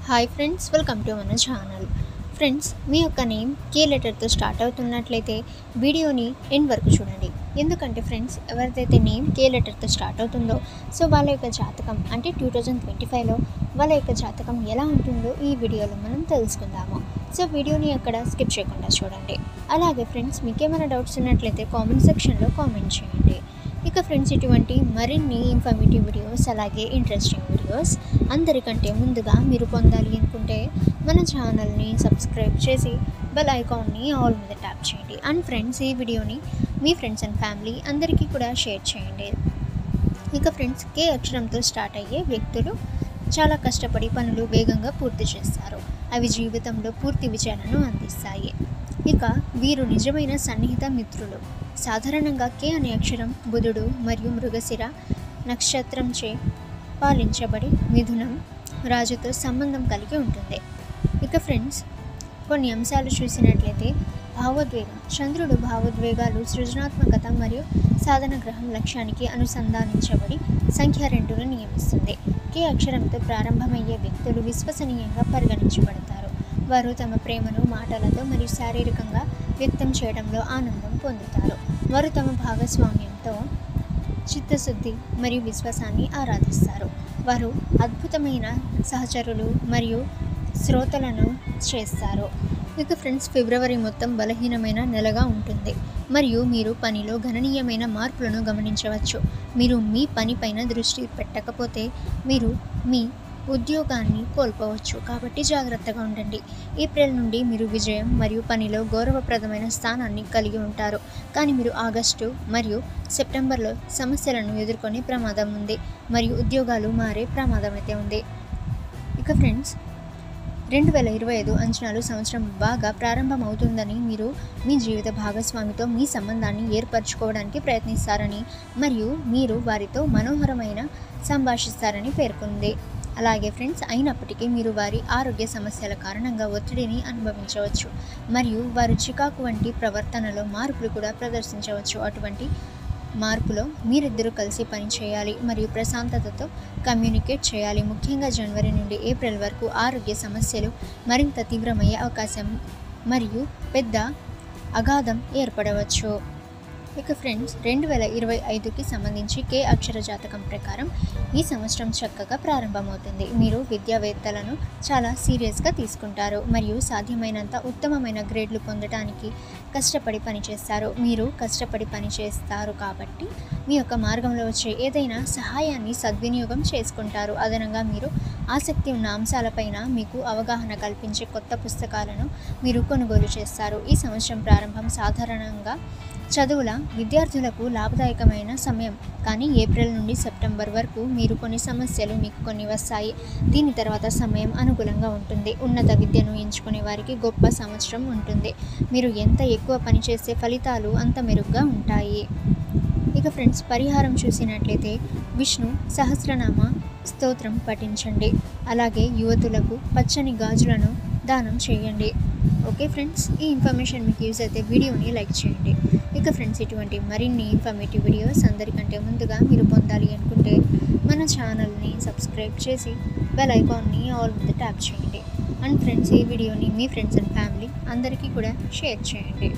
Hi friends, welcome to మన channel. Friends, మీ యొక్క name కే లెటర్తో start అవుతున్నట్లయితే వీడియోని ఎండ్ వరకు చూడండి. ఎందుకంటే ఫ్రెండ్స్, ఎవరిదైతే నేమ్ కే లెటర్తో స్టార్ట్ అవుతుందో వాళ్ళ యొక్క జాతకం అంటే 2025లో వాళ్ళ యొక్క జాతకం ఎలా ఉంటుందో ఈ వీడియోలో మనం తెలుసుకుందాము. వీడియోని అక్కడ స్కిప్ చేయకుండా చూడండి. అలాగే ఫ్రెండ్స్, మీకేమైనా డౌట్స్ ఉన్నట్లయితే కామెంట్ సెక్షన్లో కామెంట్ చేయండి. ఇక ఫ్రెండ్స్, ఇటువంటి మరిన్ని ఇన్ఫర్మేటివ్ వీడియోస్ అలాగే ఇంట్రెస్టింగ్ వీడియోస్ అందరికంటే ముందుగా మీరు పొందాలి అనుకుంటే మన ఛానల్ని సబ్స్క్రైబ్ చేసి బెల్ ఐకాన్ని ఆల్ మీద ట్యాప్ చేయండి. అండ్ ఫ్రెండ్స్, ఈ వీడియోని మీ ఫ్రెండ్స్ అండ్ ఫ్యామిలీ అందరికీ కూడా షేర్ చేయండి. ఇక ఫ్రెండ్స్, కే అక్షరంతో స్టార్ట్ అయ్యే వ్యక్తులు చాలా కష్టపడి పనులు వేగంగా పూర్తి చేస్తారు. అవి జీవితంలో పూర్తి విజయాలను అందిస్తాయి. ఇక వీరు నిజమైన సన్నిహిత మిత్రులు. సాధారణంగా కే అనే అక్షరం బుధుడు మరియు మృగశిర నక్షత్రంచే పాలించబడి మిథునం రాజుతో సంబంధం కలిగి ఉంటుంది. ఇక ఫ్రెండ్స్, కొన్ని అంశాలు చూసినట్లయితే భావోద్వేగం. చంద్రుడు భావోద్వేగాలు, సృజనాత్మకత మరియు సాధన గ్రహం లక్ష్యానికి అనుసంధానించబడి సంఖ్య 2ను నియమిస్తుంది. కే అక్షరంతో ప్రారంభమయ్యే వ్యక్తులు విశ్వసనీయంగా పరిగణించబడతారు. వారు తమ ప్రేమను మాటలతో మరియు శారీరకంగా వ్యక్తం చేయడంలో ఆనందం పొందుతారు. వారు తమ భాగస్వామ్యంతో చిత్తశుద్ధి మరియు విశ్వాసాన్ని ఆరాధిస్తారు. వారు అద్భుతమైన సహచరులు మరియు శ్రోతలను చేస్తారు. ఇక ఫ్రెండ్స్, ఫిబ్రవరి మొత్తం బలహీనమైన నెలగా ఉంటుంది మరియు మీరు పనిలో గణనీయమైన మార్పులను గమనించవచ్చు. మీరు మీ పనిపైన దృష్టి పెట్టకపోతే మీరు మీ ఉద్యోగాన్ని కోల్పోవచ్చు, కాబట్టి జాగ్రత్తగా ఉండండి. ఏప్రిల్ నుండి మీరు విజయం మరియు పనిలో గౌరవప్రదమైన స్థానాన్ని కలిగి ఉంటారు. కానీ మీరు ఆగస్టు మరియు సెప్టెంబర్లో సమస్యలను ఎదుర్కొనే ప్రమాదం ఉంది మరియు ఉద్యోగాలు మారే ప్రమాదం అయితే ఉంది. ఇక ఫ్రెండ్స్, 2025 అంచనాలు సంవత్సరం బాగా ప్రారంభమవుతుందని, మీరు మీ జీవిత భాగస్వామితో మీ సంబంధాన్ని ఏర్పరచుకోవడానికి ప్రయత్నిస్తారని మరియు మీరు వారితో మనోహరమైన సంభాషిస్తారని పేర్కొంది. అలాగే ఫ్రెండ్స్, అయినప్పటికీ మీరు వారి ఆరోగ్య సమస్యల కారణంగా ఒత్తిడిని అనుభవించవచ్చు మరియు వారు చికాకు వంటి ప్రవర్తనలో మార్పులు కూడా ప్రదర్శించవచ్చు. అటువంటి మార్పులో మీరిద్దరూ కలిసి పనిచేయాలి మరియు ప్రశాంతతతో కమ్యూనికేట్ చేయాలి. ముఖ్యంగా జనవరి నుండి ఏప్రిల్ వరకు ఆరోగ్య సమస్యలు మరింత తీవ్రమయ్యే అవకాశం మరియు పెద్ద అగాధం ఏర్పడవచ్చు. ఇక ఫ్రెండ్స్, 2025కి సంబంధించి కే అక్షర జాతకం ప్రకారం ఈ సంవత్సరం చక్కగా ప్రారంభమవుతుంది. మీరు విద్యావేత్తలను చాలా సీరియస్గా తీసుకుంటారు మరియు సాధ్యమైనంత ఉత్తమమైన గ్రేడ్లు పొందడానికి కష్టపడి పనిచేస్తారు. మీరు కష్టపడి పనిచేస్తారు కాబట్టి మీ యొక్క మార్గంలో వచ్చే ఏదైనా సహాయాన్ని సద్వినియోగం చేసుకుంటారు. అదనంగా మీరు ఆసక్తి ఉన్న అంశాలపైన మీకు అవగాహన కల్పించే కొత్త పుస్తకాలను మీరు కొనుగోలు చేస్తారు. ఈ సంవత్సరం ప్రారంభం సాధారణంగా చదువుల విద్యార్థులకు లాభదాయకమైన సమయం, కానీ ఏప్రిల్ నుండి సెప్టెంబర్ వరకు మీరు కొన్ని సమస్యలు మీకు కొన్ని వస్తాయి. దీని తర్వాత సమయం అనుకూలంగా ఉంటుంది. ఉన్నత విద్యను ఎంచుకునే వారికి గొప్ప సంవత్సరం ఉంటుంది. మీరు ఎంత ఎక్కువ పని చేసే ఫలితాలు అంత మెరుగ్గా ఉంటాయి. ఇక ఫ్రెండ్స్, పరిహారం చూసినట్లయితే విష్ణు సహస్రనామ స్తోత్రం పఠించండి. అలాగే యువతులకు పచ్చని గాజులను దానం చేయండి. ఓకే ఫ్రెండ్స్, ఈ ఇన్ఫర్మేషన్ మీకు యూజ్ అయితే వీడియోని లైక్ చేయండి. ఇక ఫ్రెండ్స్, ఇటువంటి మరిన్ని ఇన్ఫర్మేటివ్ వీడియోస్ అందరికంటే ముందుగా మీరు పొందాలి అనుకుంటే మన ఛానల్ని సబ్స్క్రైబ్ చేసి బెల్ ఐకాన్ని ఆల్ మీద ట్యాప్ చేయండి. అండ్ ఫ్రెండ్స్, ఈ వీడియోని మీ ఫ్రెండ్స్ అండ్ ఫ్యామిలీ అందరికీ కూడా షేర్ చేయండి.